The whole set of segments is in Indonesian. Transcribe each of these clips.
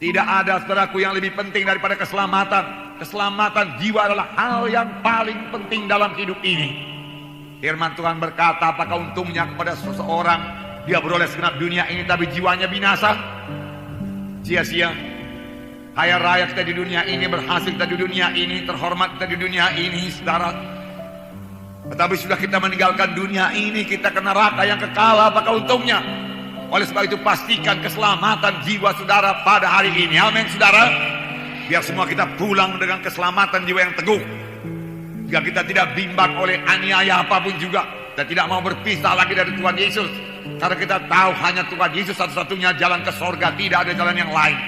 Tidak ada, saudaraku, yang lebih penting daripada keselamatan. Keselamatan jiwa adalah hal yang paling penting dalam hidup ini. Firman Tuhan berkata, apakah untungnya kepada seseorang dia beroleh segenap dunia ini tapi jiwanya binasa? Sia-sia. Kaya raya kita di dunia ini, berhasil kita di dunia ini, terhormat kita di dunia ini, saudara. Tetapi sudah kita meninggalkan dunia ini, kita ke neraka yang kekal, apakah untungnya? Oleh sebab itu pastikan keselamatan jiwa saudara pada hari ini. Amin, saudara. Biar semua kita pulang dengan keselamatan jiwa yang teguh. Jika kita tidak bimbang oleh aniaya apapun juga, kita tidak mau berpisah lagi dari Tuhan Yesus. Karena kita tahu hanya Tuhan Yesus satu-satunya jalan ke sorga, tidak ada jalan yang lain.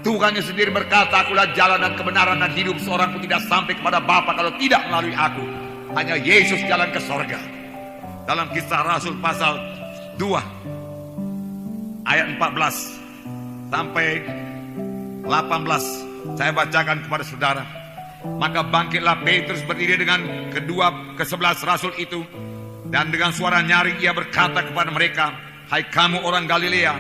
Tuhan sendiri berkata, akulah jalan dan kebenaran dan hidup, seorang pun tidak sampai kepada Bapa kalau tidak melalui aku. Hanya Yesus jalan ke sorga. Dalam Kisah Rasul pasal 2 ayat 14 sampai 18 saya bacakan kepada saudara. Maka bangkitlah Petrus berdiri dengan ke-11 rasul itu, dan dengan suara nyaring ia berkata kepada mereka, hai kamu orang Galilea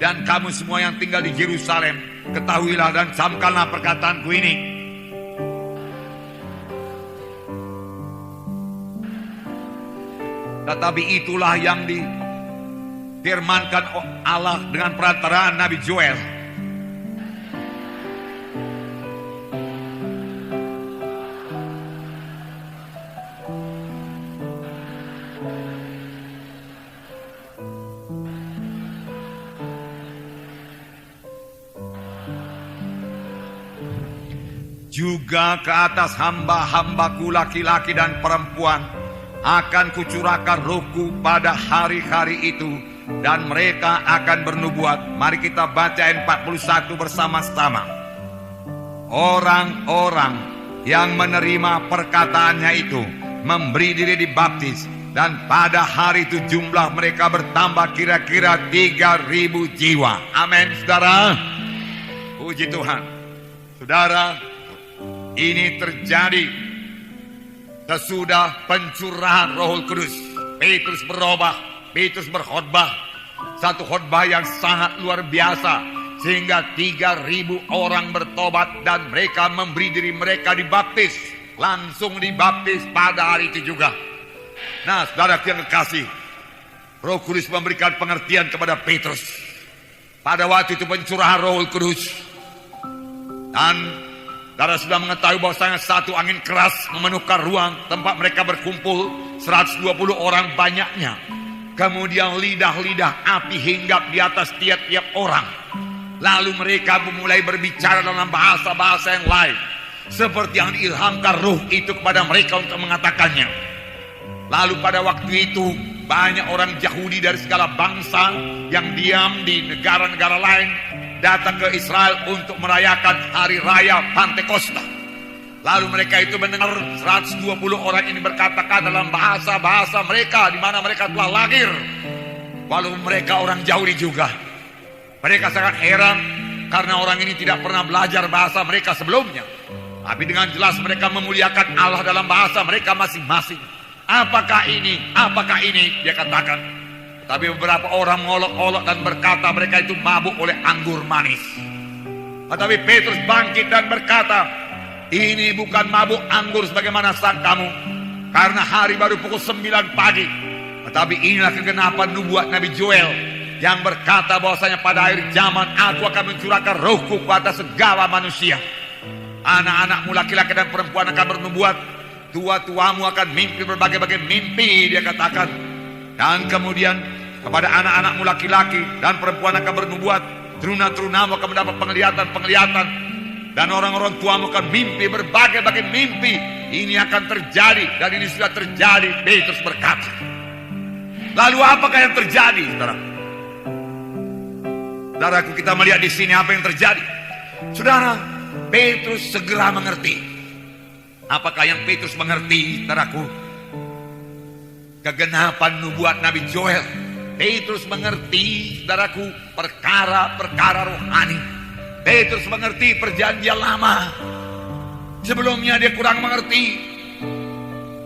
dan kamu semua yang tinggal di Yerusalem, ketahuilah dan camkanlah perkataanku ini. Tetapi itulah yang difirmankan Allah dengan perantaraan Nabi Joel. Juga ke atas hamba-hambaku laki-laki dan perempuan akan kucurahkan rohku pada hari-hari itu, dan mereka akan bernubuat. Mari kita baca ayat 41 bersama-sama. Orang-orang yang menerima perkataannya itu memberi diri dibaptis, dan pada hari itu jumlah mereka bertambah kira-kira 3.000 jiwa. Amin, saudara. Puji Tuhan. Saudara, ini terjadi sesudah pencurahan Roh Kudus. Petrus berubah, Petrus berkhotbah, satu khotbah yang sangat luar biasa, sehingga 3.000 orang bertobat dan mereka memberi diri mereka dibaptis. Langsung dibaptis pada hari itu juga. Nah, saudara yang kekasih, Roh Kudus memberikan pengertian kepada Petrus pada waktu itu pencurahan Roh Kudus. Dan saudara sudah mengetahui bahwasanya satu angin keras memenuhkan ruang tempat mereka berkumpul, 120 orang banyaknya. Kemudian lidah-lidah api hinggap di atas tiap-tiap orang. Lalu mereka mulai berbicara dalam bahasa-bahasa yang lain, seperti yang diilhamkan Roh itu kepada mereka untuk mengatakannya. Lalu pada waktu itu banyak orang Yahudi dari segala bangsa yang diam di negara-negara lain datang ke Israel untuk merayakan hari raya Pantekosta. Lalu mereka itu mendengar 120 orang ini berkata-kata dalam bahasa-bahasa mereka di mana mereka telah lahir, walaupun mereka orang Yahudi juga. Mereka sangat heran karena orang ini tidak pernah belajar bahasa mereka sebelumnya. Tapi dengan jelas mereka memuliakan Allah dalam bahasa mereka masing-masing. Apakah ini? Apakah ini? Dia katakan. Tapi beberapa orang mengolok-olok dan berkata mereka itu mabuk oleh anggur manis. Tetapi Petrus bangkit dan berkata, ini bukan mabuk anggur sebagaimana sangkamu, karena hari baru pukul 9 pagi. Tetapi inilah kegenapan nubuat Nabi Joel yang berkata bahwasanya pada akhir zaman aku akan mencurahkan rohku kepada segala manusia. Anak-anakmu laki-laki dan perempuan akan bernubuat, tua-tuamu akan mimpi berbagai-bagai mimpi, dia katakan. Dan kemudian kepada anak-anakmu laki-laki dan perempuan akan bernubuat, teruna-terunamu akan mendapat penglihatan-penglihatan, dan orang-orang tuamu akan mimpi berbagai-bagai mimpi. Ini akan terjadi, dan ini sudah terjadi, Petrus berkata. Lalu apakah yang terjadi, saudara? Saudaraku, kita melihat di sini apa yang terjadi. Saudara, Petrus segera mengerti. Apakah yang Petrus mengerti, saudaraku? Kegenapan nubuat Nabi Joel. Petrus mengerti, saudaraku, perkara-perkara rohani. Petrus mengerti perjanjian lama. Sebelumnya dia kurang mengerti.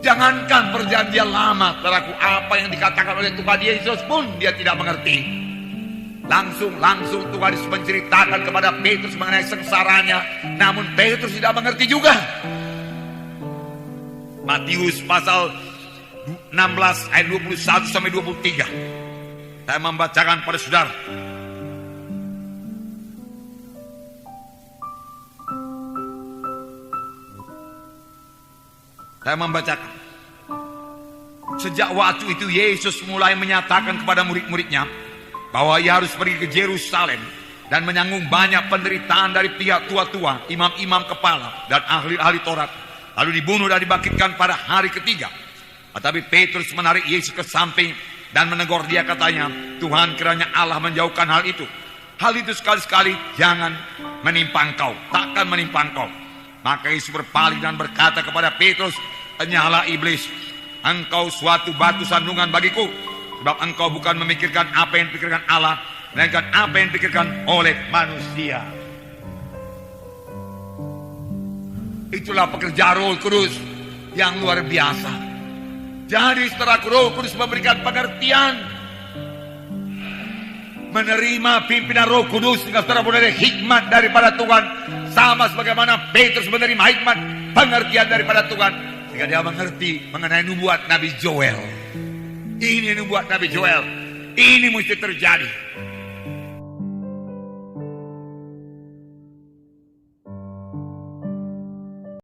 Jangankan perjanjian lama, saudaraku, apa yang dikatakan oleh Tuhan Yesus pun dia tidak mengerti. Langsung Tuhan Yesus menceritakan kepada Petrus mengenai sengsaranya. Namun Petrus tidak mengerti juga. Matius pasal 16 ayat 21 sampai 23. Saya membacakan pada saudara. Saya membacakan. Sejak waktu itu Yesus mulai menyatakan kepada murid-muridnya bahwa ia harus pergi ke Yerusalem dan menanggung banyak penderitaan dari pihak tua-tua, imam-imam kepala dan ahli-ahli Taurat, lalu dibunuh dan dibangkitkan pada hari ketiga. Tetapi Petrus menarik Yesus ke samping dan menegur dia, katanya, Tuhan, kiranya Allah menjauhkan hal itu. Hal itu sekali-sekali jangan menimpa engkau, takkan menimpa engkau. Maka Yesus berpaling dan berkata kepada Petrus, "Henyalah iblis, engkau suatu batu sandungan bagiku, sebab engkau bukan memikirkan apa yang dipikirkan Allah, melainkan apa yang dipikirkan oleh manusia." Itulah pekerjaan Roh Kudus yang luar biasa. Jadi setelah Roh Kudus memberikan pengertian, menerima pimpinan Roh Kudus, sehingga saudara boleh hikmat daripada Tuhan, sama sebagaimana Petrus menerima hikmat pengertian daripada Tuhan, sehingga dia mengerti mengenai nubuat Nabi Joel. Ini nubuat Nabi Joel, ini mesti terjadi.